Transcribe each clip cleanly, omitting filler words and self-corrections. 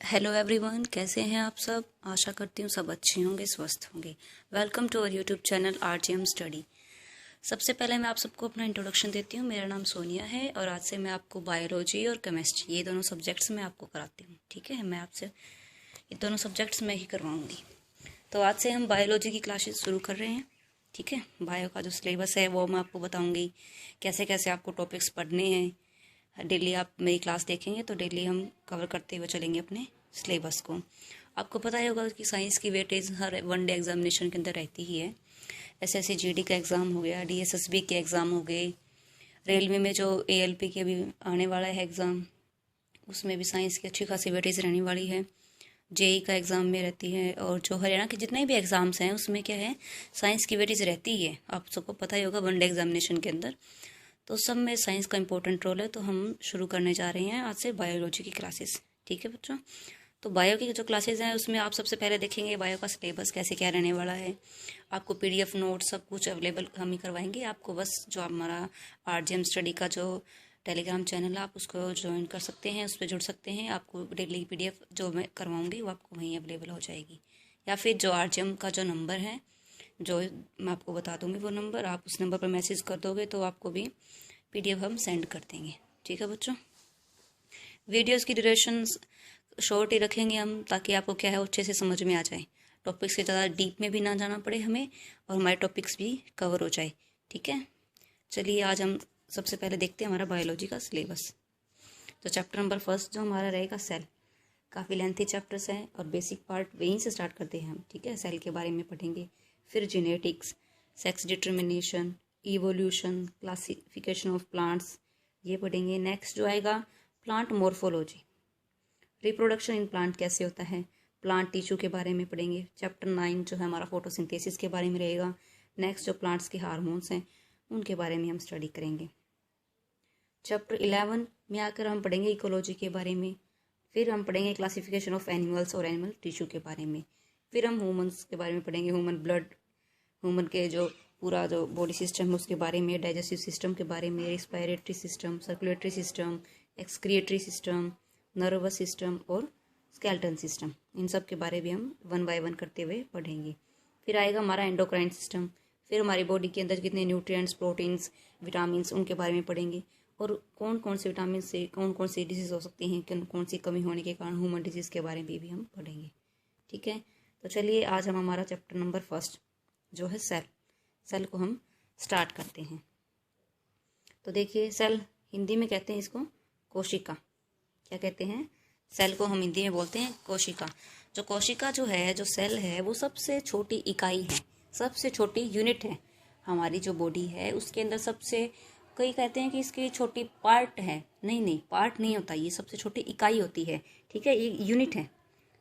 Hello everyone, कैसे हैं आप सब। आशा करती हूँ सब अच्छे होंगे, स्वस्थ होंगे। Welcome to our YouTube channel RGM study. सबसे पहले मैं आप सबको अपना इंट्रोडक्शन देती हूँ। मेरा नाम सोनिया है और आज से मैं आपको बायोलॉजी और केमिस्ट्री ये दोनों सब्जेक्ट्स में आपको कराती हूँ। ठीक है, मैं आपसे ये दोनों सब्जेक्ट्स में ही करवाऊँगी। तो आज से हम बायोलॉजी की क्लासेस शुरू कर रहे हैं। ठीक है, बायो का जो सिलेबस है वो मैं आपको बताऊँगी, कैसे कैसे आपको टॉपिक्स पढ़ने हैं। डेली आप मेरी क्लास देखेंगे तो डेली हम कवर करते हुए चलेंगे अपने सिलेबस को। आपको पता ही होगा कि साइंस की वेटेज हर वनडे एग्जामिनेशन के अंदर रहती ही है। SSC GD का एग्ज़ाम हो गया, DSSB के एग्ज़ाम हो गए, रेलवे में जो ALP के अभी आने वाला है एग्ज़ाम, उसमें भी साइंस की अच्छी खासी वेटेज रहने वाली है। JEE का एग्ज़ाम में रहती है और जो हरियाणा के जितने भी एग्ज़ाम्स हैं उसमें क्या है, साइंस की वेटेज रहती ही है। आप सबको पता ही होगा वनडे एग्जामिनेशन के अंदर। तो सब में साइंस का इम्पोर्टेंट रोल है। तो हम शुरू करने जा रहे हैं आज से बायोलॉजी की क्लासेस। ठीक है बच्चों, तो बायो की जो क्लासेस हैं उसमें आप सबसे पहले देखेंगे बायो का सिलेबस कैसे क्या रहने वाला है। आपको PDF नोट सब कुछ अवेलेबल हम ही करवाएंगे। आपको बस जो हमारा RGM स्टडी का जो टेलीग्राम चैनल है आप उसको ज्वाइन कर सकते हैं, उस पर जुड़ सकते हैं। आपको डेली PDF जो मैं करवाऊँगी वो आपको वहीं अवेलेबल हो जाएगी, या फिर जो RGM का जो नंबर है जो मैं आपको बता दूंगी वो नंबर, आप उस नंबर पर मैसेज कर दोगे तो आपको भी PDF हम सेंड कर देंगे। ठीक है बच्चों, वीडियोस की ड्यूरेशन शॉर्ट ही रखेंगे हम, ताकि आपको क्या है अच्छे से समझ में आ जाए। टॉपिक्स के ज़्यादा डीप में भी ना जाना पड़े हमें और हमारे टॉपिक्स भी कवर हो जाए। ठीक है, चलिए आज हम सबसे पहले देखते हैं हमारा बायोलॉजी का सिलेबस। तो चैप्टर नंबर फर्स्ट जो हमारा रहेगा सेल। काफ़ी लेंथी चैप्टर्स हैं और बेसिक पार्ट वहीं से स्टार्ट करते हैं हम। ठीक है, सेल के बारे में पढ़ेंगे, फिर genetics, sex determination, evolution, classification of plants ये पढ़ेंगे। नेक्स्ट जो आएगा plant morphology, reproduction in plant कैसे होता है, प्लांट टिश्यू के बारे में पढ़ेंगे। चैप्टर 9 जो है हमारा फोटोसिंथेसिस के बारे में रहेगा। नेक्स्ट जो प्लांट्स के हार्मोन्स हैं उनके बारे में हम स्टडी करेंगे। चैप्टर 11 में आकर हम पढ़ेंगे इकोलॉजी के बारे में। फिर हम पढ़ेंगे क्लासिफिकेशन ऑफ एनिमल्स और एनिमल टिश्यू के बारे में। फिर हम ह्यूमंस के बारे में पढ़ेंगे, ह्यूमन ब्लड, ह्यूमन के जो पूरा जो बॉडी सिस्टम है उसके बारे में, डाइजेस्टिव सिस्टम के बारे में, respiratory system, circulatory system, excretory system, nervous system और स्केलेटन सिस्टम, इन सब के बारे में हम 1 बाय 1 करते हुए पढ़ेंगे। फिर आएगा हमारा एंडोक्राइन सिस्टम, फिर हमारी बॉडी के अंदर कितने न्यूट्रिएंट्स, प्रोटीन्स, विटामिन्स उनके बारे में पढ़ेंगे और कौन कौन से विटामिन से कौन कौन सी डिजीज़ हो सकती हैं, कौन सी कमी होने के कारण ह्यूमन डिजीज़ के बारे में भी हम पढ़ेंगे। ठीक है, तो चलिए आज हम हमारा चैप्टर नंबर फर्स्ट जो है सेल को हम स्टार्ट करते हैं। तो देखिए, सेल हिंदी में कहते हैं इसको कोशिका। क्या कहते हैं? सेल को हम हिंदी में बोलते हैं कोशिका। जो कोशिका जो है, जो सेल है, वो सबसे छोटी इकाई है, सबसे छोटी यूनिट है। हमारी जो बॉडी है उसके अंदर सबसे, कई कहते हैं कि इसकी छोटी पार्ट है, नहीं पार्ट नहीं होता, ये सबसे छोटी इकाई होती है। ठीक है, ये यूनिट है,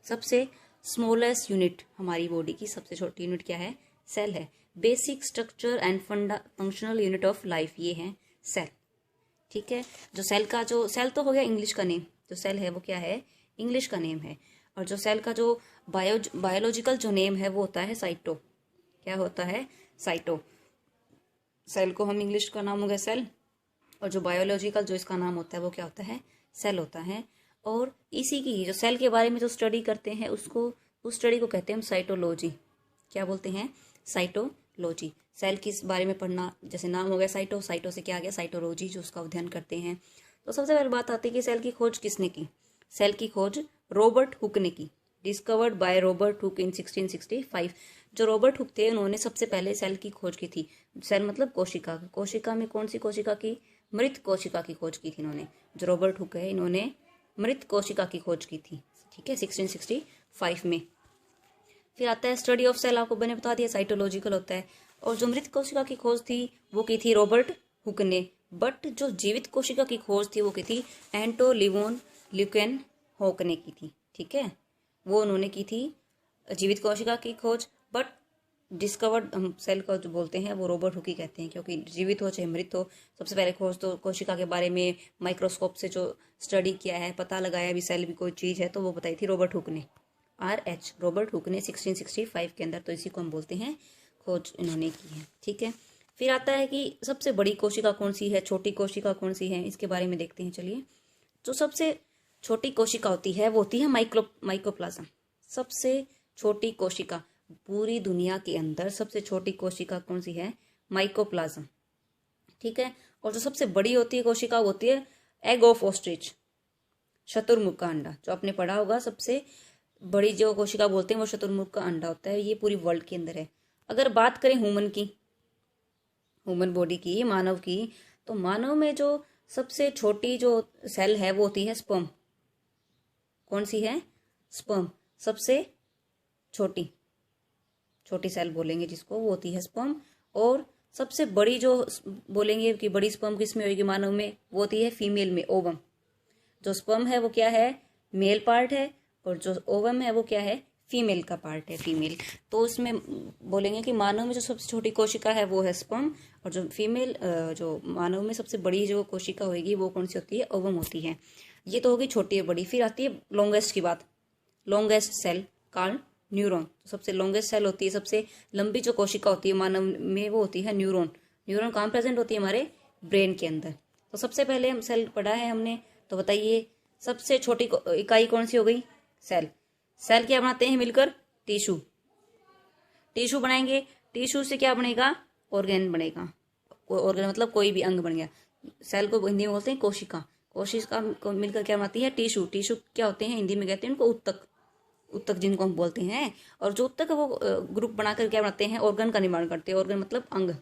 सबसे स्मॉलेस्ट यूनिट हमारी बॉडी की सबसे छोटी यूनिट क्या है? सेल है। Basic structure and functional unit of life, ये है सेल। ठीक है, जो सेल का जो सेल तो हो गया इंग्लिश का नेम, जो सेल है वो क्या है? इंग्लिश का नेम है। और जो सेल का जो बायोलॉजिकल जो नेम है वो होता है साइटो। क्या होता है? साइटो। सेल को हम इंग्लिश का नाम हो गया सेल, और जो बायोलॉजिकल जो इसका नाम होता है वो क्या होता है? सेल होता है। और इसी की जो सेल के बारे में जो स्टडी करते हैं उसको, उस स्टडी को कहते हैं हम साइटोलॉजी। क्या बोलते हैं? साइटोलॉजी। सेल किस बारे में पढ़ना, जैसे नाम हो गया साइटो, साइटो से क्या आ गया? साइटोलॉजी, जो उसका अध्ययन करते हैं। तो सबसे पहले बात आती है कि सेल की खोज किसने की? सेल की खोज रॉबर्ट हुक ने की। डिस्कवर्ड बाय रॉबर्ट हुक इन 1665। जो रॉबर्ट हुक थे उन्होंने सबसे पहले सेल की खोज की थी। सेल मतलब कोशिका। कोशिका में कौन सी कोशिका की? मृत कोशिका की खोज की थी इन्होंने। जो रॉबर्ट हुक है इन्होंने मृत कोशिका की खोज की थी। ठीक है, 1665 में। फिर आता है स्टडी ऑफ सेल, आपको मैंने बता दिया साइटोलॉजिकल होता है। और जो मृत कोशिका की खोज थी वो की थी रॉबर्ट हुक ने। बट जो जीवित कोशिका की खोज थी वो की थी एंटो लिवोन ल्यूकेन हॉक ने की थी। ठीक है, वो उन्होंने की थी जीवित कोशिका की खोज। बट डिस्कवर्ड हम सेल का जो बोलते हैं वो रॉबर्ट हुक ही कहते हैं, क्योंकि जीवित हो चाहे मृत हो, सबसे पहले खोज तो कोशिका के बारे में माइक्रोस्कोप से जो स्टडी किया है, पता लगाया भी सेल भी कोई चीज़ है, तो वो बताई थी रॉबर्ट हुक ने। RH रॉबर्ट हुक ने 1665 के अंदर। तो इसी को हम बोलते हैं खोज इन्होंने की है। ठीक है, फिर आता है कि सबसे बड़ी कोशिका कौन सी है, छोटी कोशिका कौन सी है, इसके बारे में देखते हैं। चलिए, जो सबसे छोटी कोशिका होती है वो होती है माइक्रोप्लाज्म। सबसे छोटी कोशिका पूरी दुनिया के अंदर सबसे छोटी कोशिका कौन सी है? माइक्रोप्लाज्म। ठीक है। और जो सबसे बड़ी होती है कोशिका वो होती है एग ऑफ ऑस्ट्रिच, शतुरमुर्ग का अंडा। जो आपने पढ़ा होगा सबसे बड़ी जो कोशिका बोलते हैं वो शतुरमुर्ग का अंडा होता है। ये पूरी वर्ल्ड के अंदर है। अगर बात करें ह्यूमन बॉडी की, मानव की, तो मानव में जो सबसे छोटी जो सेल है वो होती है स्पर्म। कौन सी है? स्पर्म। सबसे छोटी सेल बोलेंगे जिसको, वो होती है स्पर्म। और सबसे बड़ी जो बोलेंगे कि बड़ी स्पर्म किस में होगी मानव में, वो होती है फीमेल में, ओवम। जो स्पर्म है वो क्या है? मेल पार्ट है। और जो ओवम है वो क्या है? फीमेल का पार्ट है, फीमेल। तो उसमें बोलेंगे कि मानव में जो सबसे छोटी कोशिका है वो है स्पर्म, और जो फीमेल जो मानव में सबसे बड़ी जो कोशिका होगी वो कौन सी होती है? ओवम होती है। ये तो होगी छोटी है बड़ी। फिर आती है लॉन्गेस्ट की बात। Longest cell called neuron. तो सबसे लॉन्गेस्ट सेल होती है, सबसे लंबी जो कोशिका होती है मानव में वो होती है न्यूरॉन। न्यूरॉन कहाँ प्रेजेंट होती है? हमारे ब्रेन के अंदर। तो सबसे पहले हम सेल पढ़ा है हमने, तो बताइए सबसे छोटी इकाई कौन सी हो गई? सेल। सेल क्या बनाते हैं मिलकर? टिश्यू। टिश्यू बनाएंगे। टिश्यू से क्या बनेगा? ऑर्गेन बनेगा। ऑर्गेन मतलब कोई भी अंग बन गया। सेल को हिंदी में बोलते हैं कोशिका। कोशिका को मिलकर क्या बनाती है? टिश्यू। टिश्यू क्या होते हैं? हिंदी में कहते हैं उनको उत्तक जिनको हम बोलते हैं। और जो उत्तक है वो ग्रुप बनाकर क्या बनाते हैं? ऑर्गन का निर्माण करते हैं। ऑर्गन मतलब अंग।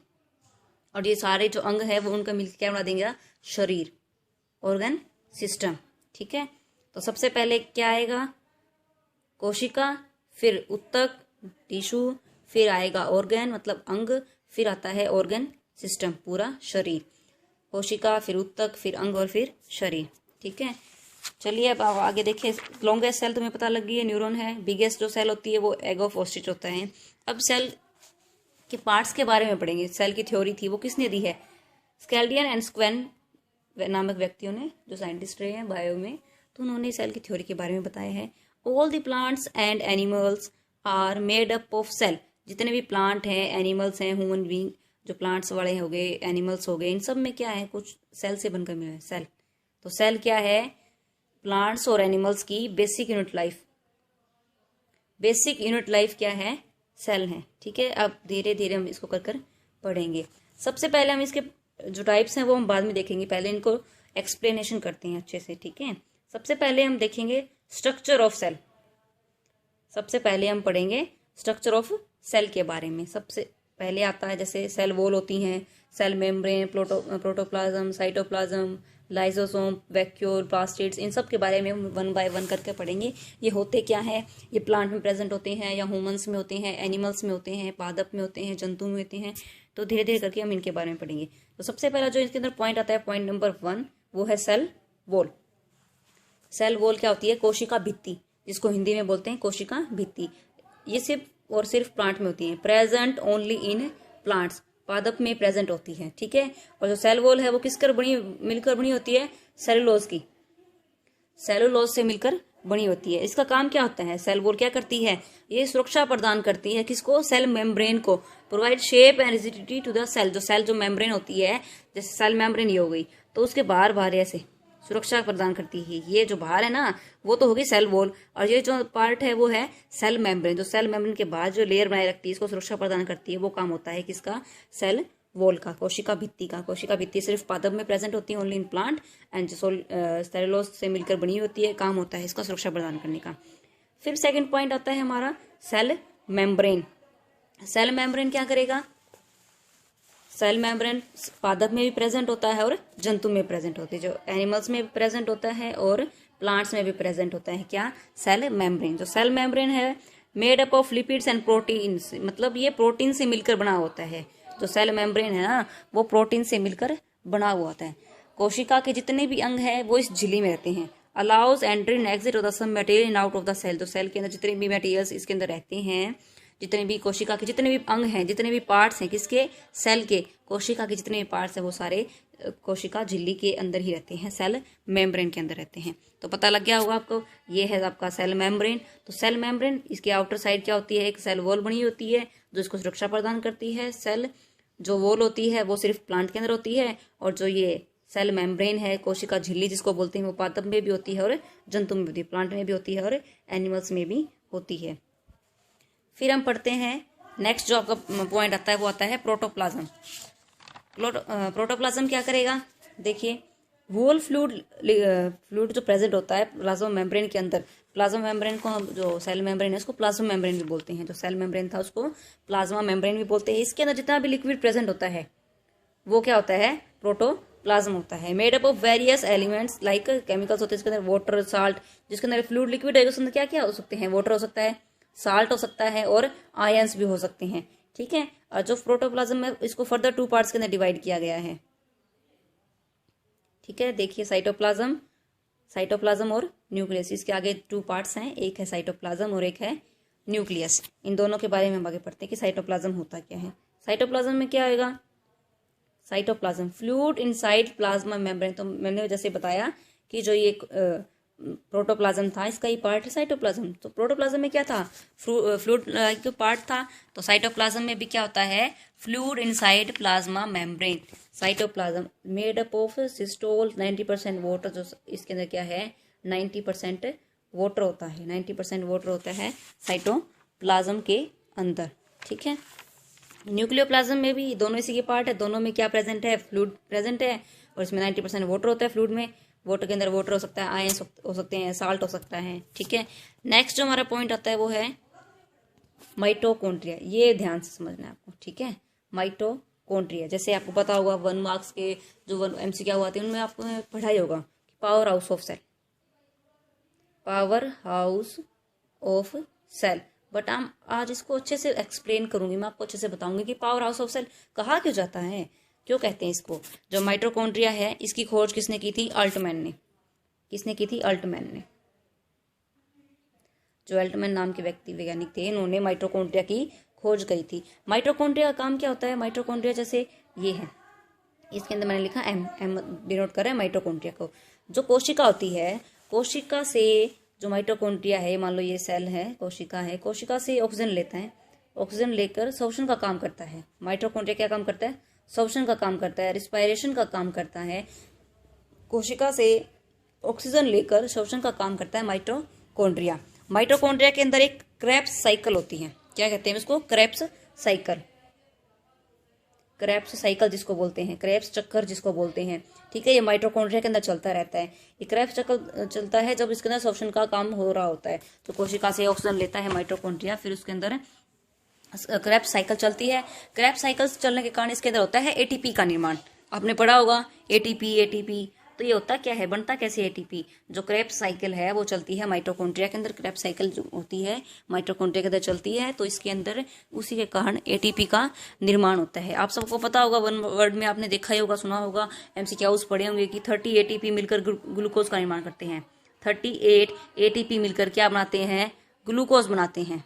और ये सारे जो अंग है वो उनका मिलकर क्या बना देंगे? शरीर, ऑर्गन सिस्टम। ठीक है। तो सबसे पहले क्या आएगा? कोशिका, फिर उत्तक टिश्यू, फिर आएगा ऑर्गन मतलब अंग, फिर आता है ऑर्गन सिस्टम पूरा शरीर। कोशिका, फिर उत्तक, फिर अंग और फिर शरीर। ठीक है। चलिए अब आगे देखिए। लॉन्गेस्ट सेल तुम्हें पता लग गई है, न्यूरॉन है। बिगेस्ट जो सेल होती है वो एग ऑफ ऑस्ट्रिच होता है। अब सेल के पार्ट्स के बारे में पढ़ेंगे। सेल की थ्योरी थी वो किसने दी है? स्केल्डियन एंड स्क्वेन नामक व्यक्तियों ने, जो साइंटिस्ट रहे हैं बायो में, तो उन्होंने सेल की थ्योरी के बारे में बताया है। All the plants and animals are made up of cell. जितने भी प्लांट हैं, एनिमल्स हैं, ह्यूमन बींग, जो प्लांट्स वाले हो गए, एनिमल्स हो गए, इन सब में क्या है? कुछ सेल से बनकर मिला है, सेल। तो सेल क्या है? प्लांट्स और एनिमल्स की basic unit life. Basic unit life क्या है? सेल है। ठीक है। अब धीरे धीरे हम इसको कर पढ़ेंगे। सबसे पहले हम इसके जो टाइप्स हैं वो हम बाद में देखेंगे, पहले इनको एक्सप्लेनेशन करते हैं अच्छे से। ठीक है। सबसे पहले हम देखेंगे स्ट्रक्चर ऑफ सेल। सबसे पहले हम पढ़ेंगे स्ट्रक्चर ऑफ सेल के बारे में। सबसे पहले आता है जैसे सेल वॉल होती हैं, cell membrane, protoplasm, cytoplasm, lysosome, vacuole, plastids, इन सब के बारे में वन बाय वन करके पढ़ेंगे। ये होते क्या है? ये प्लांट में प्रेजेंट होते हैं या ह्यूमंस में होते हैं, एनिमल्स में होते हैं, पादप में होते हैं, जंतु में होते हैं। तो धीरे धीरे करके हम इनके बारे में पढ़ेंगे। तो सबसे पहला जो इसके अंदर पॉइंट आता है, पॉइंट नंबर 1, वो है सेल वॉल। सेल वॉल क्या होती है? कोशिका भित्ति, जिसको हिंदी में बोलते हैं कोशिका भित्ति। ये सिर्फ और सिर्फ प्लांट में होती है, प्रेजेंट ओनली इन प्लांट्स, पादप में प्रेजेंट होती है। ठीक है। और जो सेल वॉल है वो किसकर मिलकर बनी होती है? सेलुलोज की। सेलुलोज से मिलकर बनी होती है। इसका काम क्या होता है? सेल वॉल क्या करती है? ये सुरक्षा प्रदान करती है किसको? सेल मेम्ब्रेन को। Provide shape and rigidity to the cell. जो मेम्ब्रेन होती है, जैसे सेल मेम्ब्रेन ये हो गई, तो उसके बाहर ऐसे सुरक्षा प्रदान करती है। ये जो बाहर है ना, वो तो होगी सेल वॉल, और ये जो पार्ट है वो है सेल मेम्ब्रेन। जो सेल मेम्ब्रेन के बाद जो लेयर बनाए रखती है, इसको सुरक्षा प्रदान करती है, वो काम होता है किसका? सेल वॉल का, कोशिका भित्ति का। कोशिका भित्ति सिर्फ पादप में प्रेजेंट होती है, ओनली इन प्लांट, एंड जो सेलुलोज से मिलकर बनी होती है, काम होता है इसका सुरक्षा प्रदान करने का। फिर सेकंड पॉइंट आता है हमारा सेल मेम्ब्रेन। सेल मेम्ब्रेन क्या करेगा? सेल मेम्ब्रेन पादप में भी प्रेजेंट होता है और जंतु में प्रेजेंट होती है। जो एनिमल्स में भी प्रेजेंट होता है और प्लांट्स में भी प्रेजेंट होता है क्या? Cell membrane. जो सेल मेम्ब्रेन है made up of lipids and proteins, मतलब ये प्रोटीन से मिलकर बना होता है। जो सेल मेम्ब्रेन है ना, वो प्रोटीन से मिलकर बना हुआ होता है। कोशिका के जितने भी अंग हैं वो इस झिल्ली में रहते हैं। Allows entry and exit of the some material in out of the cell. जो सेल के अंदर जितने भी मटेरियल्स इसके अंदर रहते हैं, जितने भी कोशिका के जितने भी अंग हैं, जितने भी पार्ट्स हैं, किसके? सेल के। कोशिका के जितने भी पार्ट्स हैं वो सारे कोशिका झिल्ली के अंदर ही रहते हैं, सेल मेम्ब्रेन के अंदर रहते हैं। तो पता लग गया होगा आपको, ये है आपका सेल मेम्ब्रेन। तो सेल मेम्ब्रेन, इसकी आउटर साइड क्या होती है? एक सेल वॉल बनी होती है जो इसको सुरक्षा प्रदान करती है। सेल जो वॉल होती है वो सिर्फ प्लांट के अंदर होती है, और जो ये सेल मेम्ब्रेन है, कोशिका झिल्ली जिसको बोलते हैं, वो पादप में भी होती है और जंतु में भी होती है, प्लांट में भी होती है और एनिमल्स में भी होती है। फिर हम पढ़ते हैं नेक्स्ट जो आपका पॉइंट आता है वो आता है प्रोटोप्लाज्म। प्रोटोप्लाज्म क्या करेगा, देखिए वोल फ्लूइड जो प्रेजेंट होता है प्लाज्मा मेम्ब्रेन के अंदर, प्लाज्मा मेम्ब्रेन को हम जो सेल मेम्ब्रेन है उसको प्लाज्मा मेम्ब्रेन भी बोलते हैं, जो सेल मेम्ब्रेन था उसको प्लाज्मा मेम्ब्रेन भी बोलते हैं। इसके अंदर जितना भी लिक्विड प्रेजेंट होता है वो क्या होता है, प्रोटोप्लाज्म होता है। Made up of various elements like chemicals होते हैं, इसके अंदर वाटर, साल्ट, जिसके अंदर फ्लूइड लिक्विड है उसके अंदर क्या क्या हो सकते हैं, वाटर हो सकता है, साल्ट हो सकता है और आयंस भी हो सकते हैं। ठीक है, और जो प्रोटोप्लाज्म में इसको फर्दर 2 पार्ट्स के अंदर डिवाइड किया गया है। ठीक है, देखिए साइटोप्लाज्म और न्यूक्लियस, इसके आगे 2 पार्ट्स हैं, एक है साइटोप्लाज्म और एक है न्यूक्लियस। इन दोनों के बारे में हम आगे पढ़ते हैं कि साइटोप्लाज्म होता क्या है। साइटोप्लाज्म में क्या आएगा, cytoplasm fluid inside plasma membrane. तो मैंने जैसे बताया कि जो ये प्रोटोप्लाज्म था इसका ही पार्ट है साइटोप्लाज्म। तो प्रोटोप्लाज्म में क्या था, फ्लूइड लाइक पार्ट था, तो साइटोप्लाज्म में भी क्या होता है, fluid inside plasma membrane. Cytoplasm made up of systole 90% water, जो इसके अंदर क्या है 90% वाटर होता है, 90% वाटर होता है साइटोप्लाज्म के अंदर। ठीक है, न्यूक्लियोप्लाज्म में भी दोनों इसी के पार्ट है, दोनों में क्या प्रेजेंट है, फ्लूइड प्रेजेंट है और इसमें 90% वाटर होता है। फ्लूइड में वाटर के अंदर वाटर हो सकता है, आयंस हो सकते हैं, साल्ट हो सकता है। ठीक है, नेक्स्ट जो हमारा पॉइंट आता है वो है माइटोकॉन्ड्रिया। ये ध्यान से समझना है आपको। ठीक है, माइटोकॉन्ड्रिया जैसे आपको पता होगा 1 मार्क्स के जो MCQ आते हैं उनमें आपको पढ़ाई होगा powerhouse of cell, powerhouse of cell. But हम आज इसको अच्छे से एक्सप्लेन करूंगी, मैं आपको अच्छे से बताऊंगी कि पावर हाउस ऑफ सेल कहा क्यों जाता है, क्यों कहते हैं इसको। जो माइटोकॉन्ड्रिया है इसकी खोज किसने की थी, अल्टमैन ने। किसने की थी, अल्टमैन ने। जो अल्टमैन नाम के व्यक्ति वैज्ञानिक थे, इन्होंने माइटोकॉन्ड्रिया की खोज करी थी। माइटोकॉन्ड्रिया का काम क्या होता है, माइटोकॉन्ड्रिया जैसे ये है, इसके अंदर मैंने लिखा एम डिनोट कर रहा है माइटोकॉन्ड्रिया को। जो कोशिका होती है, कोशिका से जो माइटोकॉन्ड्रिया है, मान लो ये सेल है, कोशिका है, कोशिका से ऑक्सीजन लेता है, ऑक्सीजन लेकर श्वसन का काम करता है। माइटोकॉन्ड्रिया क्या काम करता है, श्वसन का काम करता है, रिस्पायरेशन का काम करता है। कोशिका से ऑक्सीजन लेकर श्वसन का काम करता है माइटोकॉन्ड्रिया। माइटोकॉन्ड्रिया के अंदर एक क्रेब्स साइकिल होती है, क्या कहते हैं इसको, क्रेब्स साइकिल। क्रेब्स साइकिल जिसको बोलते हैं, क्रेब्स चक्कर जिसको बोलते हैं। ठीक है, ये माइटोकॉन्ड्रिया के अंदर चलता रहता है। ये क्रेब्स चक्कर चलता है जब इसके अंदर श्वसन का काम हो रहा होता है। तो कोशिका से ऑक्सीजन लेता है माइटोकॉन्ड्रिया, फिर उसके अंदर क्रेब्स साइकिल चलती है। क्रेब्स साइकिल चलने के कारण इसके अंदर होता है ATP का निर्माण। आपने पढ़ा होगा ATP। तो ये होता क्या है, बनता कैसे ATP। जो क्रेब्स साइकिल है वो चलती है माइटोकॉन्ड्रिया के अंदर, क्रेब्स साइकिल जो होती है माइटोकॉन्ड्रिया के अंदर चलती है, तो इसके अंदर उसी के कारण ATP का निर्माण होता है। आप सबको पता होगा, 1 वर्ड में आपने देखा ही होगा, सुना होगा, MCQs पढ़े होंगे कि 30 ATP मिलकर ग्लूकोज का निर्माण करते हैं। 38 ATP मिलकर क्या बनाते हैं, ग्लूकोज बनाते हैं।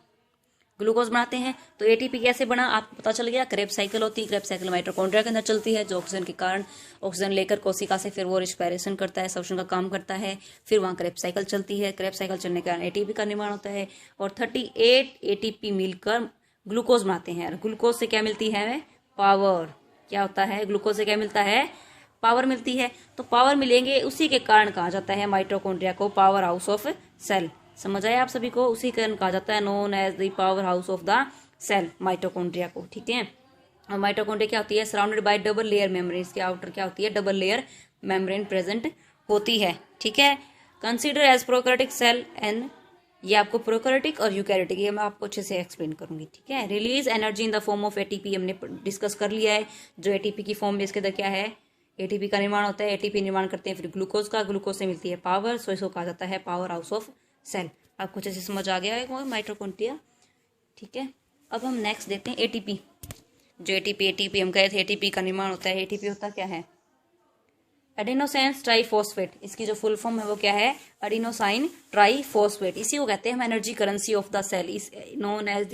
ग्लूकोज बनाते हैं। तो ATP कैसे बना आपको पता चल गया, क्रेब्स साइकिल होती है। क्रेब्स साइकिल माइटोकॉन्ड्रिया के अंदर चलती है, जो ऑक्सीजन के कारण ऑक्सीजन लेकर कोशिका से फिर वो रिस्पायरेशन करता है, श्वसन का काम करता है, फिर वहाँ क्रेब्स साइकिल चलती है। क्रेब्स साइकिल चलने के कारण ATP का निर्माण होता है और 38 ATP मिलकर ग्लूकोज बनाते हैं। और ग्लूकोज से क्या मिलती है हमें, पावर। क्या होता है, ग्लूकोज से क्या मिलता है, पावर मिलती है। तो पावर मिलेंगे, उसी के कारण कहा जाता है माइटोकॉन्ड्रिया को पावर हाउस ऑफ सेल। समझ आया आप सभी को, उसी कारण कहा जाता है known as the powerhouse of the cell, mitochondria को। ठीक है, और माइटोकॉन्ड्रिया क्या होती है, surrounded by double layer membrane. इसके आउटर क्या होती है, डबल लेयर मेम्ब्रेन प्रेजेंट होती है। ठीक है, consider as prokaryotic cell and ये आपको प्रोकैरियोटिक और यूकैरियोटिक, ये मैं आपको अच्छे से एक्सप्लेन करूंगी। ठीक है, release energy in the form of ATP हमने डिस्कस कर लिया है। जो ATP की फॉर्म में इसके अंदर क्या है, ATP का निर्माण होता है। ATP निर्माण करते हैं फिर ग्लूकोज का, ग्लूकोज से मिलती है पावर, सो इसको कहा जाता है पावर हाउस ऑफ सेल। आपको अच्छे से समझ आ गया है माइटोकॉन्ड्रिया। ठीक है, अब हम नेक्स्ट देखते हैं ATP। जो ATP हम कहे थे ATP का निर्माण होता है। ATP होता क्या है, एडिनोसाइन ट्राइफॉस्फेट। इसकी जो फुल फॉर्म है वो क्या है, एडिनोसाइन ट्राइफॉस्फेट। इसी को कहते हैं हम energy currency of the cell, is known as the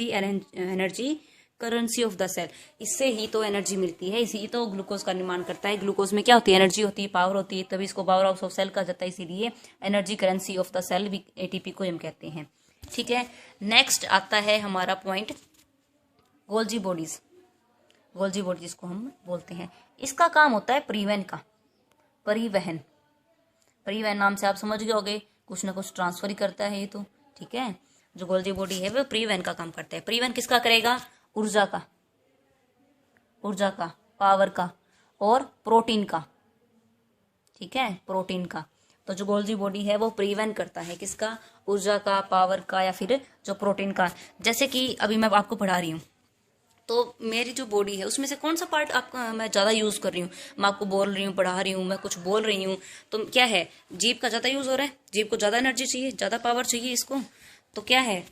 energy currency of the cell. इससे ही तो एनर्जी मिलती है, इसी तो ग्लूकोज का निर्माण करता है। ग्लूकोज में क्या होती है, एनर्जी होती है, पावर होती है, तभी इसको पावर हाउस ऑफ सेल कहा जाता है। इसीलिए energy currency of the cell भी ATP को हम कहते हैं। ठीक है, नेक्स्ट आता है हमारा point Golgi bodies. Golgi body जिसको हम बोलते हैं, इसका काम होता है प्रीवेंट का। परिवहन, परिवहन नाम से आप समझ गए होगे, कुछ ना कुछ ट्रांसफर ही करता है ये तो, ठीक है। जो गोल्जी बॉडी है वो परिवहन का काम करता है। परिवहन किसका करेगा? ऊर्जा का, ऊर्जा का, पावर का और प्रोटीन का, ठीक है, प्रोटीन का। तो जो गोल्जी बॉडी है वो परिवहन करता है किसका? ऊर्जा का, पावर का या फिर जो प्रोटीन का। जैसे कि अभी मैं आपको पढ़ा रही हूँ, तो मेरी जो बॉडी है उसमें से कौन सा पार्ट आपका मैं ज़्यादा यूज़ कर रही हूँ? मैं आपको बोल रही हूँ, पढ़ा रही हूँ, मैं कुछ बोल रही हूँ, तो क्या है? जीभ का ज़्यादा यूज़ हो रहा है, जीभ को ज़्यादा एनर्जी चाहिए, ज़्यादा पावर चाहिए इसको। तो क्या है,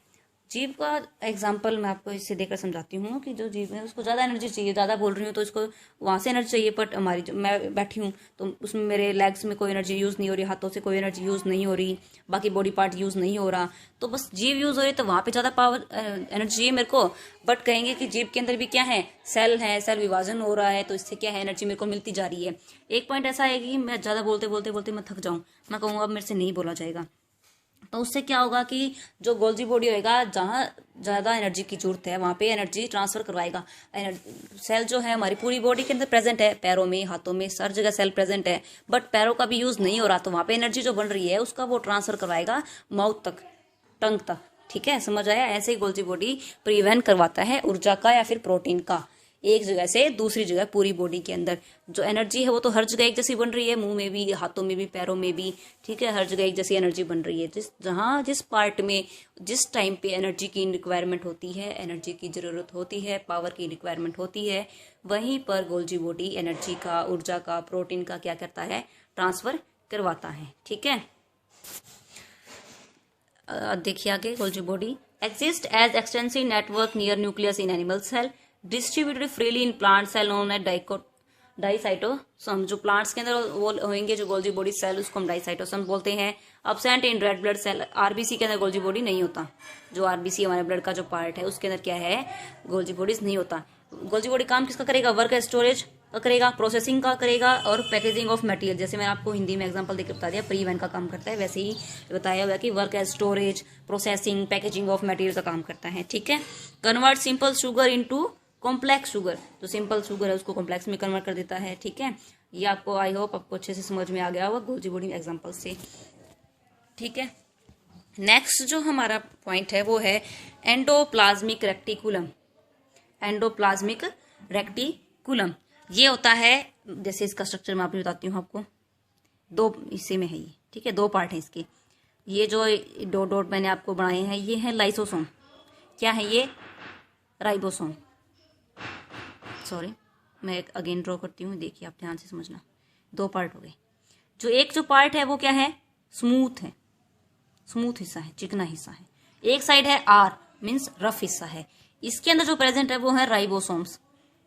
जीभ का एग्जाम्पल मैं आपको इससे देकर समझाती हूँ कि जो जीभ है उसको ज़्यादा एनर्जी चाहिए, ज़्यादा बोल रही हूँ तो इसको वहाँ से एनर्जी चाहिए। बट हमारी जो मैं बैठी हूँ तो उसमें मेरे लेग्स में कोई एनर्जी यूज़ नहीं हो रही, हाथों से कोई एनर्जी यूज़ नहीं हो रही, बाकी बॉडी पार्ट यूज़ नहीं हो रहा, तो बस जीभ यूज़ हो रही है, तो वहाँ पे ज़्यादा पावर एनर्जी चाहिए मेरे को। बट कहेंगे कि जीभ के अंदर भी क्या है? सेल है, सेल विभाजन हो रहा है, तो इससे क्या है? एनर्जी मेरे को मिलती जा रही है। एक पॉइंट ऐसा है कि मैं ज़्यादा बोलते बोलते बोलते मैं थक जाऊँ, मैं कहूँगा अब मेरे से नहीं बोला जाएगा, तो उससे क्या होगा कि जो गोल्जी बॉडी होएगा, जहाँ ज़्यादा एनर्जी की जरूरत है वहाँ पे एनर्जी ट्रांसफर करवाएगा। सेल जो है हमारी पूरी बॉडी के अंदर प्रेजेंट है, पैरों में, हाथों में, हर जगह सेल प्रेजेंट है, बट पैरों का भी यूज़ नहीं हो रहा, तो वहाँ पे एनर्जी जो बन रही है उसका वो ट्रांसफर करवाएगा माउथ तक, टंग तक, ठीक है, समझ आया? ऐसे ही गोल्जी बॉडी परिवहन करवाता है ऊर्जा का या फिर प्रोटीन का, एक जगह से दूसरी जगह पूरी बॉडी के अंदर। जो एनर्जी है वो तो हर जगह एक जैसी बन रही है, मुंह में भी, हाथों में भी, पैरों में भी, ठीक है, हर जगह एक जैसी एनर्जी बन रही है। जिस पार्ट में जिस टाइम पे एनर्जी की रिक्वायरमेंट होती है, एनर्जी की जरूरत होती है, पावर की रिक्वायरमेंट होती है, वहीं पर गोल्जी बॉडी एनर्जी का, ऊर्जा का, प्रोटीन का क्या करता है? ट्रांसफर करवाता है, ठीक है। देखिए आगे, Golgi body exist as extensive network near nucleus in animal cell, distributed freely in plant cell known as dictyosome. जो प्लांट्स के अंदर वो होंगे जो गोल्जी बॉडी सेल, उसको हम डाइसाइटोसोम बोलते हैं। Absent in red blood cell, RBC के अंदर गोल्जी बॉडी नहीं होता। जो आरबीसी हमारे ब्लड का जो पार्ट है उसके अंदर क्या है? गोल्जी बॉडीज नहीं होता। गोल्जी बॉडी काम किसका करेगा? वर्क स्टोरेज का करेगा, प्रोसेसिंग का करेगा और पैकेजिंग ऑफ मटेरियल। जैसे मैंने आपको हिंदी में एग्जांपल देकर बता दिया, परिवहन का काम करता है, वैसे ही बताया हुआ कि work storage, processing, packaging of material का काम करता है, ठीक है। Convert simple sugar into complex sugar, जो सिंपल शुगर है उसको कॉम्प्लेक्स में कन्वर्ट कर देता है, ठीक है। ये आपको, आई होप आपको अच्छे से समझ में आ गया होगा गोल्जी बॉडी एग्जांपल से, ठीक है। नेक्स्ट जो हमारा पॉइंट है वो है एंडोप्लाज्मिक रेक्टिकुलम। एंडोप्लाज्मिक रेक्टिकुलम ये होता है, जैसे इसका स्ट्रक्चर मैं आपको बताती हूँ आपको, दो हिस्से में है ये, ठीक है, दो पार्ट है इसके। ये जो डॉट डॉट मैंने आपको बनाए हैं ये है लाइसोसोम। क्या है ये? राइबोसोम। सॉरी, मैं एक अगेन ड्रॉ करती हूँ, देखिए आप ध्यान से समझना। दो पार्ट हो गए। जो एक जो पार्ट है वो क्या है? स्मूथ है, स्मूथ हिस्सा है, चिकना हिस्सा है। एक साइड है आर, मीन्स रफ हिस्सा है। इसके अंदर जो प्रेजेंट है वो है राइबोसोम्स,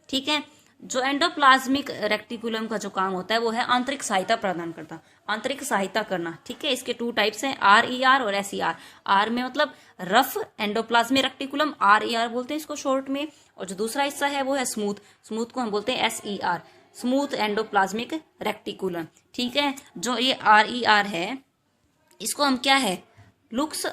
ठीक है। जो एंडोप्लाज्मिक रेक्टिकुलम का जो काम होता है वो है आंतरिक सहायता प्रदान करता, आंतरिक सहायता करना, ठीक है। इसके टू टाइप्स हैं, RER और SER। आर में मतलब रफ एंडोप्लाज्मिक रेक्टिकुलम, RER बोलते हैं इसको शॉर्ट में, और जो दूसरा हिस्सा है वो है स्मूथ, स्मूथ को हम बोलते हैं SER, स्मूथ एंडोप्लाज्मिक रेक्टिकुलम, ठीक है। जो ये RER है इसको हम क्या है? Looks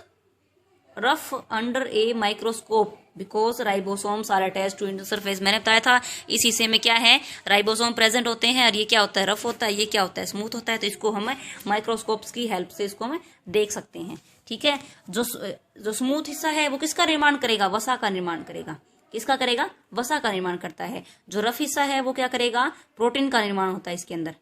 rough under a microscope because ribosomes are attach to inter surface. मैंने बताया था इस हिस्से में क्या है? राइबोसोम प्रेजेंट होते हैं, और ये क्या होता है? रफ होता है, ये क्या होता है? स्मूथ होता है। तो इसको हम माइक्रोस्कोप्स की हेल्प से इसको हम देख सकते हैं, ठीक है। जो स्मूथ हिस्सा है वो किसका निर्माण करेगा? वसा का निर्माण करेगा। किसका करेगा? वसा का निर्माण करता है। जो रफ हिस्सा है वो क्या करेगा? प्रोटीन का निर्माण होता है इसके अंदर।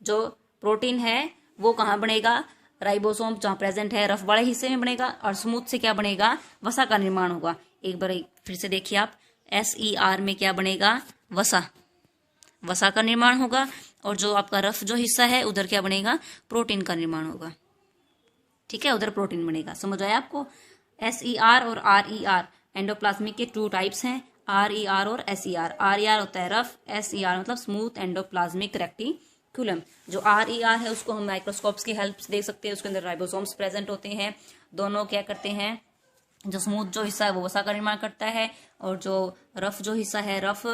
जो प्रोटीन है वो कहाँ बनेगा? राइबोसोम जहाँ प्रेजेंट है रफ वाले हिस्से में बनेगा, और स्मूथ से क्या बनेगा? वसा का निर्माण होगा। एक बार फिर से देखिए आप, SER में क्या बनेगा? वसा, वसा का निर्माण होगा। और जो आपका रफ जो हिस्सा है उधर क्या बनेगा? प्रोटीन का निर्माण होगा, ठीक है, उधर प्रोटीन बनेगा। समझ आया आपको? SER और RER एंडोप्लाज्मिक के टू टाइप्स हैं, RER और SER। RER होता है रफ, SER मतलब स्मूथ एंडोप्लाज्मिक रेक्टिकुलम। जो RER है उसको हम माइक्रोस्कोप्स की हेल्प से देख सकते हैं। उसके अंदर राइबोसोम्स प्रेजेंट होते हैं, दोनों क्या करते हैं? जो स्मूथ जो हिस्सा है वो वसा का निर्माण करता है, और जो रफ जो हिस्सा है, रफ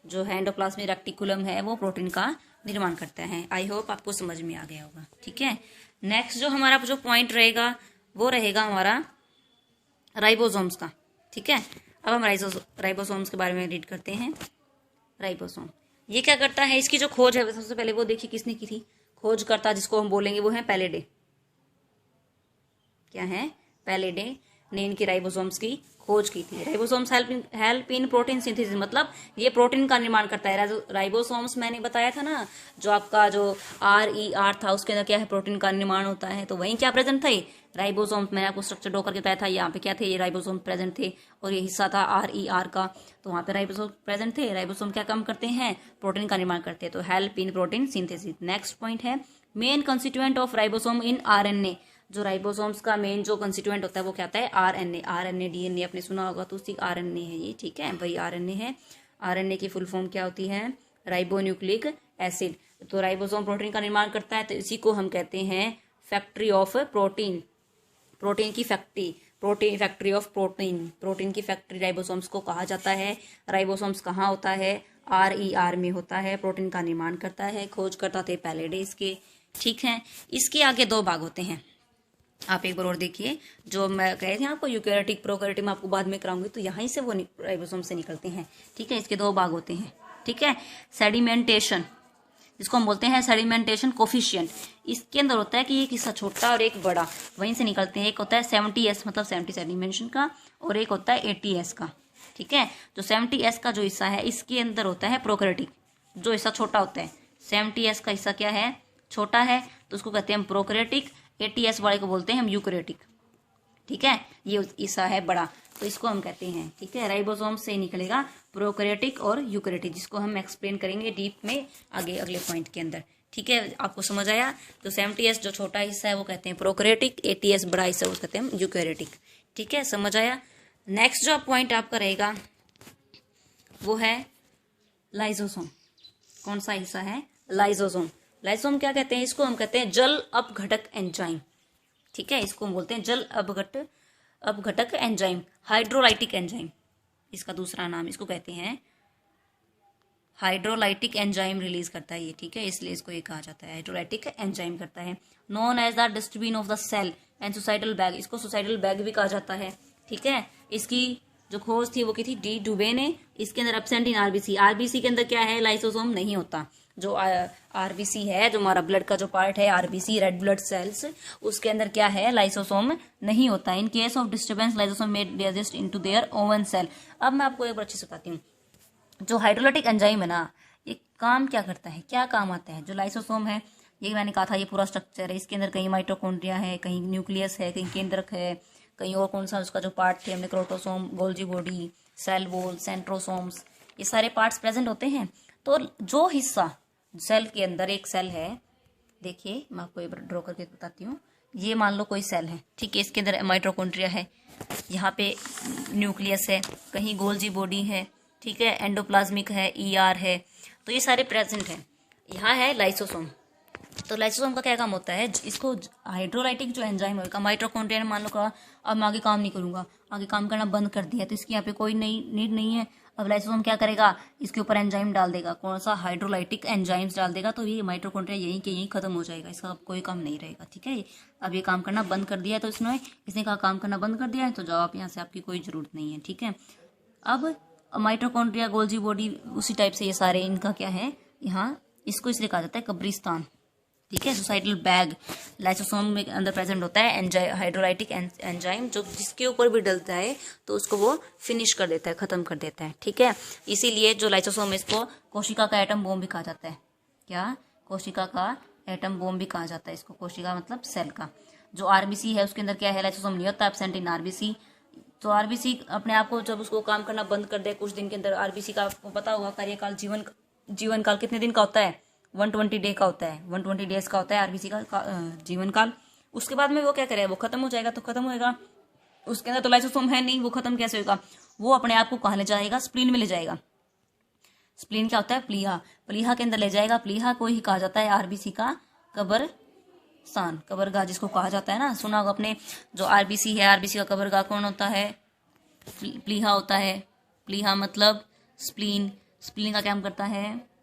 जो है एंडोप्लाज्मिक रेक्टिकुलम है, वो प्रोटीन का निर्माण करता है। आई होप आपको समझ में आ गया होगा, ठीक है। नेक्स्ट जो हमारा जो पॉइंट रहेगा वो रहेगा हमारा राइबोसोम्स का, ठीक है। अब हम राइबोसोम्स के बारे में रीड करते हैं। राइबोसोम, ये क्या करता है, इसकी जो खोज है सबसे पहले वो देखिए किसने की थी, खोजकर्ता जिसको हम बोलेंगे वो है पैलेडे। क्या है, पैलेडे ने इनकी राइबोसोम्स की खोज की थी। Ribosomes help in protein synthesis, मतलब ये प्रोटीन का निर्माण करता है। राइबोसोम्स मैंने बताया था ना, जो आपका जो RER था उसके अंदर क्या है, प्रोटीन का निर्माण होता है। तो वहीं क्या प्रेजेंट थे, राइबोसोम्स। मैंने आपको स्ट्रक्चर ड्रॉ करके बताया था, यहाँ पे क्या थे, ये राइबोसोम प्रेजेंट थे और ये हिस्सा था RER का, तो वहां पे राइबोसोम प्रेजेंट थे। राइबोसोम क्या काम करते हैं, प्रोटीन का निर्माण करते हैं, तो help in protein synthesis. Next point है main constituent of ribosome in RNA। जो राइबोसोम्स का मेन जो कंस्टिट्यूएंट होता है वो क्या होता है, RNA। DNA आपने सुना होगा, तो उसी RNA है ये, ठीक है, वही RNA है। RNA की फुल फॉर्म क्या होती है, राइबोन्यूक्लिक एसिड। तो राइबोसोम प्रोटीन का निर्माण करता है, तो इसी को हम कहते हैं फैक्ट्री ऑफ प्रोटीन। प्रोटीन की फैक्ट्री, फैक्ट्री ऑफ प्रोटीन की फैक्ट्री राइबोसोम्स को कहा जाता है। राइबोसोम्स कहाँ होता है, RER में होता है। प्रोटीन का निर्माण करता है, खोज करता थे पैलेडे इसके, ठीक है। इसके आगे दो भाग होते हैं, आप एक बार और देखिए। जो मैं कह रही थी आपको यूकैरियोटिक प्रोकैरियोटिक में आपको बाद में कराऊंगी, तो यहाँ से वो राइबोसोम से निकलते हैं, ठीक है। इसके दो भाग होते हैं, ठीक है। सेडिमेंटेशन, जिसको हम बोलते हैं सेडिमेंटेशन कोफिशिएंट, इसके अंदर होता है कि एक हिस्सा छोटा और एक बड़ा, वहीं से निकलते हैं। एक होता है 70S मतलब 70 सेडिमेंटेशन का, और एक होता है 80S का, ठीक है। जो 70S का जो हिस्सा है इसके अंदर होता है प्रोकैरियोटिक, जो हिस्सा छोटा होता है। 70S का हिस्सा क्या है, छोटा है, तो उसको कहते हैं हम प्रोकैरियोटिक। 80S वाले को बोलते हैं हम यूकैरियोटिक, ठीक है। ये हिस्सा है बड़ा, तो इसको हम कहते हैं, ठीक है। राइबोसोम से निकलेगा प्रोकैरियोटिक और यूकैरियोटिक, जिसको हम एक्सप्लेन करेंगे डीप में आगे अगले पॉइंट के अंदर, ठीक है। आपको समझ आया। तो 70S जो छोटा हिस्सा है वो कहते हैं प्रोकैरियोटिक, 80S बड़ा हिस्सा वो कहते हैं यूकैरियोटिक, ठीक है, समझ आया। नेक्स्ट जो पॉइंट आपका रहेगा वो है लाइसोसोम। कौन सा हिस्सा है, लाइसोसोम। लाइसोसोम क्या कहते हैं, इसको हम कहते हैं जल अपघटक एंजाइम, ठीक है। इसको हम बोलते हैं जल अपघटक एंजाइम, हाइड्रोलाइटिक एंजाइम इसका दूसरा नाम, इसको कहते हैं हाइड्रोलाइटिक एंजाइम रिलीज करता है ये, ठीक है, इसलिए इसको ये कहा जाता है हाइड्रोलाइटिक एंजाइम करता है। Known as the dustbin of the cell and suicidal bag, इसको सुसाइडल बैग भी कहा जाता है, ठीक है। इसकी जो खोज थी वो की थी डी डुबे ने। इसके अंदर एब्सेंट इन आरबीसी के अंदर क्या है, लाइसोसोम नहीं होता। जो आरबीसी है, जो हमारा ब्लड का जो पार्ट है आरबीसी, रेड ब्लड सेल्स, उसके अंदर क्या है, लाइसोसोम नहीं होता। In case of disturbance lysosome may digest into their own cell. अब मैं आपको एक बार अच्छे से बताती हूँ, जो हाइड्रोलाइटिक एंजाइम है ना, ये काम क्या करता है, क्या काम आता है। जो लाइसोसोम है, ये मैंने कहा था ये पूरा स्ट्रक्चर है, इसके अंदर कहीं माइटोकॉन्ड्रिया है, कहीं न्यूक्लियस है, कहीं केंद्रक है, कहीं और कौन सा उसका जो पार्ट थे हमने chromosome, Golgi body, cell wall, centrosomes, ये सारे पार्ट्स प्रेजेंट होते हैं। तो जो हिस्सा सेल के अंदर, एक सेल है, देखिए मैं आपको एक बार ड्रॉ करके बताती हूँ। ये मान लो कोई सेल है, ठीक है, इसके अंदर माइटोकॉन्ड्रिया है, यहाँ पे न्यूक्लियस है, कहीं गोल्जी बॉडी है, ठीक है, एंडोप्लाज्मिक है, ER है, तो ये सारे प्रेजेंट हैं। यहाँ है लाइसोसोम। तो लाइसोसोम का क्या काम होता है, इसको हाइड्रोलाइटिक जो एंजाइम होगा, माइटोकॉन्ड्रिया ने मान लो कहा अब मैं आगे काम नहीं करूंगा, आगे काम करना बंद कर दिया, तो इसकी यहाँ पे कोई नीड नहीं है। अब लाइसोसोम क्या करेगा, इसके ऊपर एंजाइम डाल देगा, कौन सा, हाइड्रोलाइटिक एंजाइम्स डाल देगा, तो ये माइटोकॉन्ड्रिया यहीं के यहीं खत्म हो जाएगा, इसका अब कोई काम नहीं रहेगा, ठीक है। अब ये काम करना बंद कर दिया है, तो इसने कहा काम करना बंद कर दिया है, तो जवाब यहाँ से आपकी कोई जरूरत नहीं है, ठीक है। अब माइटोकॉन्ड्रिया, गोल्जी बॉडी, उसी टाइप से ये सारे, इनका क्या है यहाँ, इसको इसलिए कहा जाता है कब्रिस्तान, ठीक है। सुसाइडल बैग लाइसोसोम में अंदर प्रेजेंट होता है हाइड्रोलाइटिक एंजाइम, जो जिसके ऊपर भी डलता है तो उसको वो फिनिश कर देता है, खत्म कर देता है, ठीक है। इसीलिए जो लाइसोसोम है, इसको कोशिका का एटम बॉम्ब भी कहा जाता है। क्या, कोशिका का एटम बॉम्ब भी कहा जाता है इसको। कोशिका मतलब सेल का। जो आरबीसी है उसके अंदर क्या है, लाइसोसोम नहीं होता, एब्सेंट इन आरबीसी। तो आरबीसी अपने आप को जब उसको काम करना बंद कर दे कुछ दिन के अंदर, आरबीसी का आपको पता होगा कार्यकाल, जीवन काल कितने दिन का होता है, 120 डे का होता है, 120 डेज का होता है आरबीसी का जीवन काल। उसके बाद में वो क्या करेगा, वो खत्म हो जाएगा, तो खत्म होएगा, उसके अंदर तो लाइसोसोम है नहीं, वो खत्म कैसे होगा, वो अपने आप को कहाँ ले जाएगा, स्प्लीन में ले जाएगा। स्प्लीन क्या होता है, प्लीहा के अंदर ले जाएगा। प्लीहा को ही कहा जाता है आरबीसी का कब्रस्तान, कब्रगाह जिसको कहा जाता है ना, सुना होगा अपने। जो आरबीसी है, आरबीसी का कब्रगाह कौन होता है, प्लीहा होता है। प्लीहा मतलब स्प्लीन, स्प्लीन का काम करता है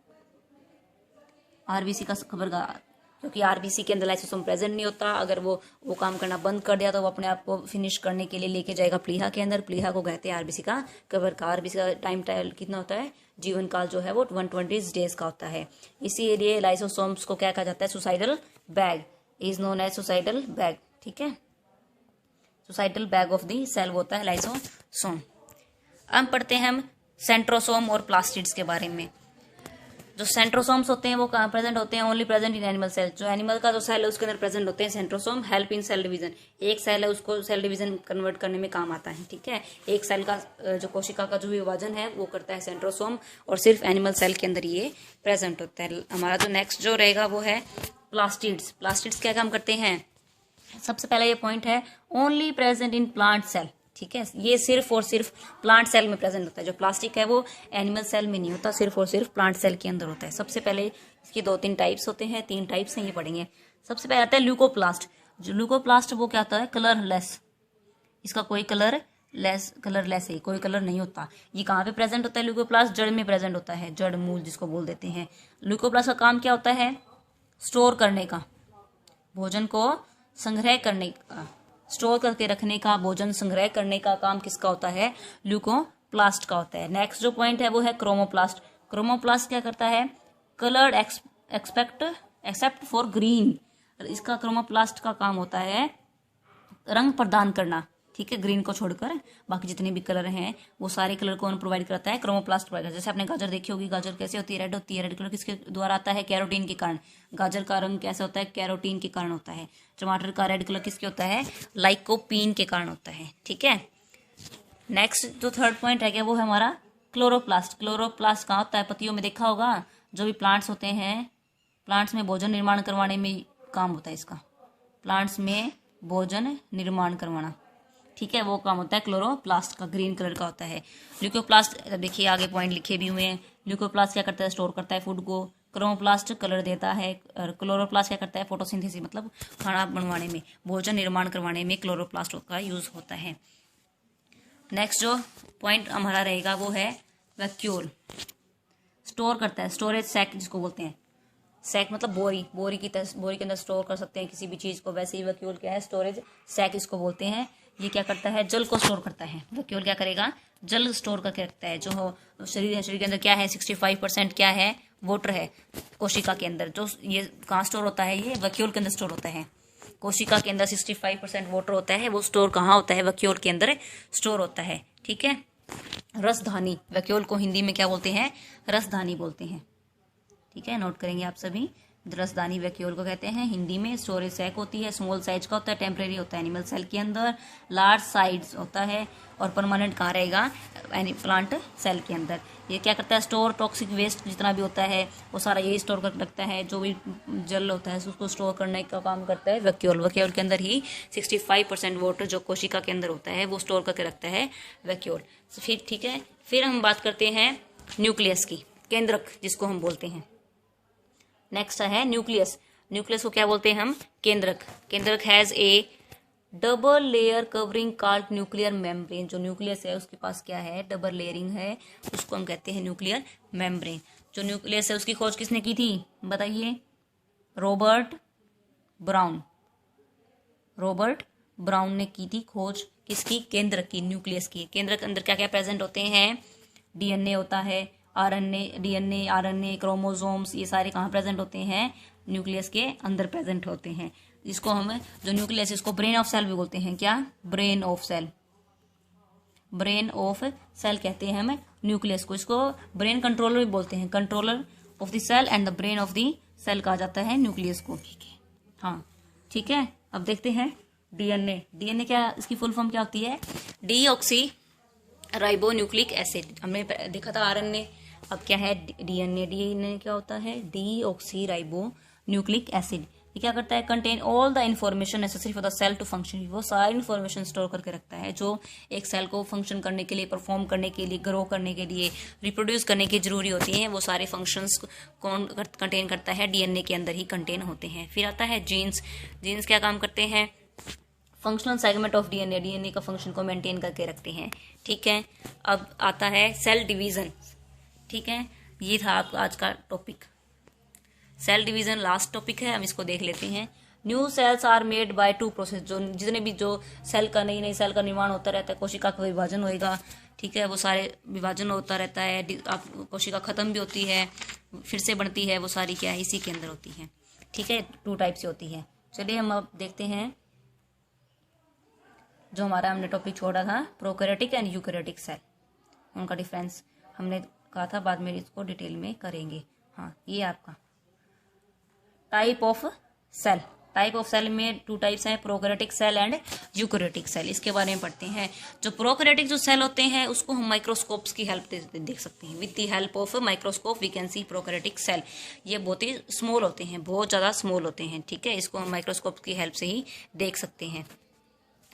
आरबीसी का कब्रगाह, क्योंकि आरबीसी के अंदर लाइसोसोम प्रेजेंट नहीं होता। अगर वो काम करना बंद कर दिया तो वो अपने आप को फिनिश करने के लिए लेके जाएगा प्लीहा के अंदर। प्लीहा को कहते हैं आरबीसी का कवर का। आरबीसी का टाइम कितना होता है, जीवन काल जो है वो 120 डेज का होता है। इसीलिए लाइसोसोम्स को क्या कहा जाता है, suicidal bag is known as suicidal bag. ठीक है, suicidal bag of the cell होता है लाइसोसोम। अब पढ़ते हैं हम सेंट्रोसोम और प्लास्टिड्स के बारे में। जो सेंट्रोसोम्स होते हैं वो कहाँ प्रेजेंट होते हैं, only present in animal cell. जो एनिमल का जो सेल है उसके अंदर प्रेजेंट होते हैं centrosome. Help in cell division, एक सेल है उसको सेल डिवीजन कन्वर्ट करने में काम आता है। ठीक है, एक सेल का जो कोशिका का जो विभाजन है वो करता है सेंट्रोसोम, और सिर्फ एनिमल सेल के अंदर ये प्रेजेंट होता है। हमारा जो नेक्स्ट जो रहेगा वो है प्लास्टिड्स। प्लास्टिड्स क्या काम करते हैं, सबसे पहला ये पॉइंट है only present in plant cell. ठीक है, ये सिर्फ और सिर्फ प्लांट सेल में प्रेजेंट होता है। जो प्लास्टिक है वो एनिमल सेल में नहीं होता, सिर्फ और सिर्फ प्लांट सेल के अंदर होता है। सबसे पहले इसकी 2-3 टाइप्स होते हैं, 3 टाइप्स हैं, ये पढ़ेंगे। सबसे पहले आता है ल्यूकोप्लास्ट। जो ल्यूकोप्लास्ट वो क्या होता है, कलरलेस। इसका कोई कलरलेस है, कोई कलर नहीं होता। ये कहाँ पे प्रेजेंट होता है, ल्यूकोप्लास्ट जड़ में प्रेजेंट होता है, जड़ मूल जिसको बोल देते हैं। ल्यूकोप्लास्ट का काम क्या होता है, स्टोर करने का, भोजन को संग्रह करने का, स्टोर करके रखने का, भोजन संग्रह करने का काम किसका होता है, ल्यूकोप्लास्ट का होता है। नेक्स्ट जो पॉइंट है वो है क्रोमोप्लास्ट। क्रोमोप्लास्ट क्या करता है, कलर्ड एक्सेप्ट फॉर ग्रीन। इसका क्रोमोप्लास्ट का काम होता है रंग प्रदान करना। ठीक है, ग्रीन को छोड़कर बाकी जितने भी कलर हैं वो सारे कलर कौन प्रोवाइड करता है, क्रोमोप्लास्ट प्रोवाइड करता है। जैसे आपने गाजर देखी होगी, गाजर कैसे होती है, रेड होती है। रेड कलर किसके द्वारा आता है, कैरोटीन के कारण। गाजर का रंग कैसे होता है, कैरोटीन के कारण होता है। टमाटर का रेड कलर किसके होता है, लाइकोपीन के कारण होता है। ठीक है, नेक्स्ट जो थर्ड पॉइंट रह गया वो है हमारा क्लोरोप्लास्ट। क्लोरोप्लास्ट कहाँ होता है, पत्तियों में देखा होगा। जो भी प्लांट्स होते हैं, प्लांट्स में भोजन निर्माण करवाने में काम होता है इसका, प्लांट्स में भोजन निर्माण करवाना। ठीक है, वो काम होता है क्लोरोप्लास्ट का, ग्रीन कलर का होता है। ल्यूकोप्लास्ट देखिए आगे पॉइंट लिखे भी हुए हैं। ल्यूकोप्लास्ट क्या करता है, स्टोर करता है फूड को। क्रोमोप्लास्ट कलर देता है, और क्लोरोप्लास्ट क्या करता है, फोटोसिंथेसिस मतलब खाना बनवाने में, भोजन निर्माण करवाने में क्लोरोप्लास्ट का यूज होता है। नेक्स्ट जो पॉइंट हमारा रहेगा वो है वैक्यूल। स्टोर करता है, स्टोरेज सैक जिसको बोलते हैं। सैक मतलब बोरी, बोरी के अंदर स्टोर कर सकते हैं किसी भी चीज को। वैसे ही वैक्यूल क्या है, स्टोरेज सैक इसको बोलते हैं। ये क्या करता है, जल को स्टोर करता है। वैक्यूल क्या करेगा, जल स्टोर करके रखता है। जो शरीर है, शरीर के अंदर क्या है, 65% क्या है, वाटर है कोशिका के अंदर। जो ये कहाँ स्टोर होता है, ये वैक्यूल के अंदर स्टोर होता है। कोशिका के अंदर 65% वाटर होता है, वो स्टोर कहाँ होता है, वैक्यूल के अंदर स्टोर होता है। ठीक है, रसधानी, वैक्यूल को हिंदी में क्या बोलते हैं, रसधानी बोलते हैं। ठीक है, नोट करेंगे आप सभी। रसदानी वैक्यूल को कहते हैं हिंदी में। स्टोरेज सैक होती है, स्मॉल साइज का होता है, टेम्परेरी होता है एनिमल सेल के अंदर। लार्ज साइज होता है और परमानेंट कहाँ रहेगा, प्लांट सेल के अंदर। ये क्या करता है, स्टोर टॉक्सिक वेस्ट जितना भी होता है वो सारा यही स्टोर कर रखता है। जो भी जल होता है उसको स्टोर करने का काम करता है वैक्यूल। वैक्यूल के अंदर ही 65% वाटर जो कोशिका के अंदर होता है वो स्टोर करके रखता है वैक्यूल। फिर ठीक है, फिर हम बात करते हैं न्यूक्लियस की, केंद्रक जिसको हम बोलते हैं। नेक्स्ट है न्यूक्लियस। न्यूक्लियस को क्या बोलते हैं हम, केंद्रक। केंद्रक has A double layer covering called nuclear membrane. जो न्यूक्लियस है उसके पास क्या है, डबल लेयरिंग है, उसको हम कहते हैं न्यूक्लियर मेम्ब्रेन। जो न्यूक्लियस है उसकी खोज किसने की थी, बताइए, रॉबर्ट ब्राउन। रॉबर्ट ब्राउन ने की थी खोज किसकी, केंद्रक की, न्यूक्लियस की। केंद्रक के अंदर क्या क्या प्रेजेंट होते हैं, डीएनए होता है, डीएनए, आरएनए, क्रोमोसोम्स, ये सारे कहाँ प्रेजेंट होते हैं, न्यूक्लियस के अंदर प्रेजेंट होते हैं। इसको हम जो न्यूक्लियस इसको ब्रेन ऑफ सेल भी बोलते हैं। क्या, brain of cell, brain of cell कहते हैं हम न्यूक्लियस को। इसको ब्रेन कंट्रोलर भी बोलते हैं, controller of the cell and the brain of the cell कहा जाता है न्यूक्लियस को। हाँ ठीक है, अब देखते हैं डीएनए। डीएनए क्या, इसकी फुल फॉर्म क्या होती है, डीऑक्सी राइबो न्यूक्लिक एसिड। हमने देखा था आरएनए, अब क्या है डीएनए। डीएनए क्या होता है, डीऑक्सी राइबो न्यूक्लिक एसिड। ये क्या करता है, contain all the information necessary for the cell to function. वो सारी इन्फॉर्मेशन स्टोर करके रखता है जो एक सेल को फंक्शन करने के लिए, परफॉर्म करने के लिए, ग्रो करने के लिए, रिप्रोड्यूस करने की जरूरी होती है। वो सारे फंक्शंस कौन कंटेन करता है, डीएनए के अंदर ही कंटेन होते हैं। फिर आता है जीन्स। जीन्स क्या काम करते हैं, functional segment of DNA, DNA का फंक्शन को मेंटेन करके रखते हैं। ठीक है, अब आता है सेल डिवीजन। ठीक है, ये था आपका आज का topic. Cell division last topic है, हम इसको देख लेते हैं। New cells are made by two process. जो जितने भी जो सेल का नई सेल का निर्माण होता रहता है, कोशिका का विभाजन होएगा, ठीक है, वो सारे विभाजन होता रहता है, आप कोशिका खत्म भी होती है, फिर से बनती है, वो सारी क्या है इसी के अंदर होती है, ठीक है, 2 टाइप से होती है। चलिए हम अब देखते हैं जो हमारा हमने टॉपिक छोड़ा था, प्रोकैरियोटिक एंड यूकैरियोटिक सेल, उनका डिफरेंस हमने कहा था, बाद में इसको डिटेल में करेंगे। हाँ, ये आपका type of cell, type of cell में 2 टाइप्स हैं, prokaryotic cell and eukaryotic cell. इसके बारे में पढ़ते हैं। जो प्रोकैरियोटिक जो सेल होते हैं उसको हम माइक्रोस्कोप्स की हेल्प से देख सकते हैं। With the help of microscope we can see prokaryotic cell. ये बहुत ही स्मॉल होते हैं, बहुत ज्यादा स्मॉल होते हैं, ठीक है, इसको हम माइक्रोस्कोप की हेल्प से ही देख सकते हैं।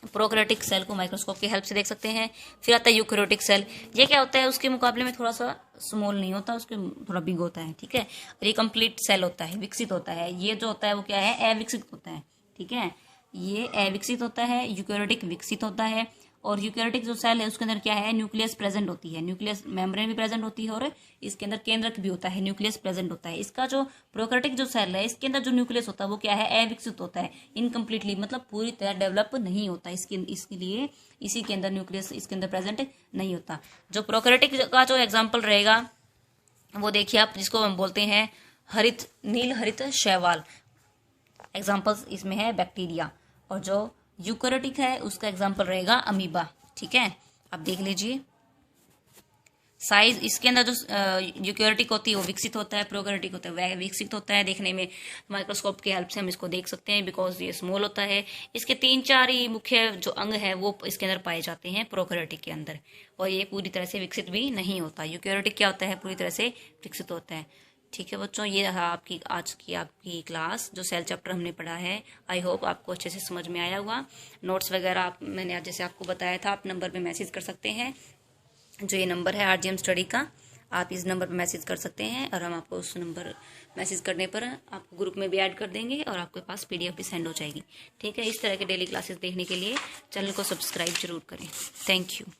प्रोकैरियोटिक सेल को माइक्रोस्कोप की हेल्प से देख सकते हैं। फिर आता है यूकैरियोटिक सेल। ये क्या होता है, उसके मुकाबले में थोड़ा सा स्मॉल नहीं होता, उसके थोड़ा बिग होता है, ठीक है, और ये कंप्लीट सेल होता है, विकसित होता है। ये जो होता है वो क्या है, अविकसित होता है, ठीक है, ये अविकसित होता है, यूकैरियोटिक विकसित होता है। और यूकैरियोटिक जो सेल है उसके अंदर क्या है, न्यूक्लियस प्रेजेंट होती है, न्यूक्लियस मेम्ब्रेन भी प्रेजेंट होती है, और इसके अंदर केंद्रक भी होता है, न्यूक्लियस प्रेजेंट होता है। इसका जो प्रोकैरियोटिक जो सेल है इसके अंदर जो न्यूक्लियस होता है वो क्या है, अविकसित होता है, इनकम्प्लीटली, मतलब पूरी तरह डेवलप नहीं होता। इसके लिए इसी के अंदर न्यूक्लियस इसके अंदर प्रेजेंट नहीं होता। जो प्रोकैरियोटिक का जो एग्जाम्पल रहेगा वो देखिए आप, जिसको हम बोलते हैं नील हरित शैवाल, एग्जाम्पल्स इसमें है बैक्टीरिया। और जो यूकैरियोटिक है उसका एग्जाम्पल रहेगा अमीबा, ठीक है, आप देख लीजिए। साइज इसके अंदर जो यूकैरियोटिक होती है वो विकसित होता है, प्रोकैरियोटिक होता है वह विकसित होता है। देखने में माइक्रोस्कोप की हेल्प से हम इसको देख सकते हैं, बिकॉज ये स्मॉल होता है। इसके 3-4 ही मुख्य जो अंग है वो इसके अंदर पाए जाते हैं प्रोकैरियोटिक के अंदर, और ये पूरी तरह से विकसित भी नहीं होता। यूकैरियोटिक क्या होता है, पूरी तरह से विकसित होता है, ठीक है बच्चों। ये रहा आपकी आज की आपकी क्लास, जो सेल चैप्टर हमने पढ़ा है। आई होप आपको अच्छे से समझ में आया हुआ। नोट्स वगैरह मैंने आज जैसे आपको बताया था, आप नंबर पे मैसेज कर सकते हैं, जो ये नंबर है RGM स्टडी का, आप इस नंबर पर मैसेज कर सकते हैं, और हम आपको उस नंबर मैसेज करने पर आपको ग्रुप में भी ऐड कर देंगे, और आपके पास PDF भी सेंड हो जाएगी, ठीक है। इस तरह के डेली क्लासेस देखने के लिए चैनल को सब्सक्राइब जरूर करें। Thank you.